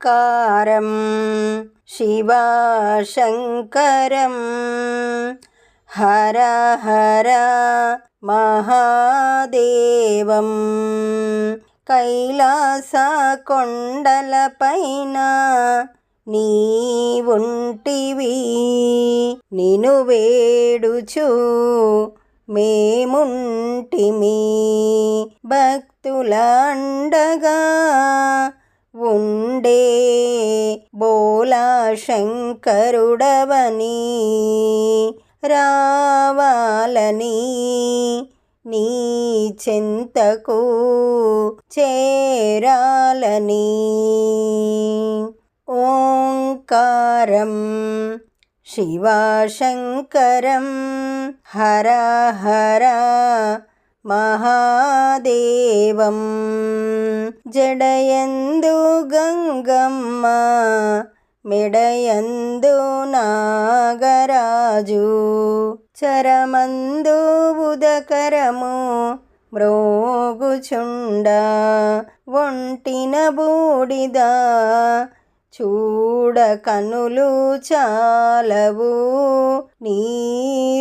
ఓంకారం శివశంకరం హర హర మహాదేవం. కైలాస కొండలపైన నీవుంటివి, నిను వేడుచు మేముంటిమి. భక్తుల అండగా ఉండే బోలా శంకరుడవని రావాలని నీ చెంతకు చేరాలని. ఓంకారం శివశంకరం హర హర మహాదేవం. జడయందు గంగమ్మ, మెడయందు నాగరాజు, చరమందు ఉదకరము మ్రోగుచుండ, ఒంటిన బూడిద చూడ కనులు చాలవు నీ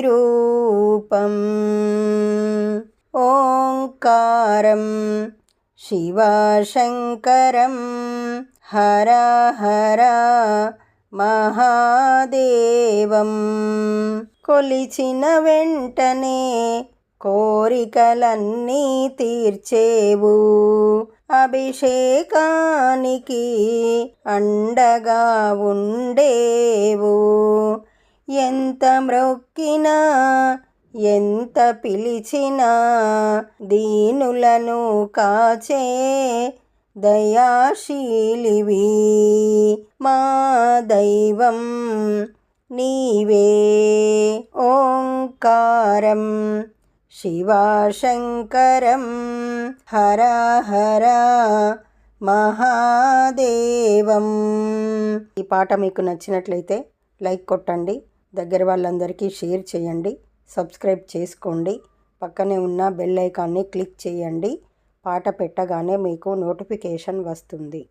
రూపం. ఓంకారం శివశంకరం హర హర మహాదేవం. కొలిచిన వెంటనే కోరికలన్నీ తీర్చేవు, అభిషేకానికి అండగా ఉండేవు. ఎంత మ్రొక్కినా ఎంత పిలిచినా దీనులను కాచే దయాశీలివి. మా దైవం నీవే. ఓంకారం శివశంకరం హర హర మహాదేవం. ఈ పాట మీకు నచ్చినట్లయితే లైక్ కొట్టండి, దగ్గర వాళ్ళందరికీ షేర్ చేయండి, సబ్స్క్రైబ్ చేసుకోండి, పక్కనే ఉన్న బెల్ ఐకాన్ని క్లిక్ చేయండి. పాట పెట్టగానే మీకు నోటిఫికేషన్ వస్తుంది.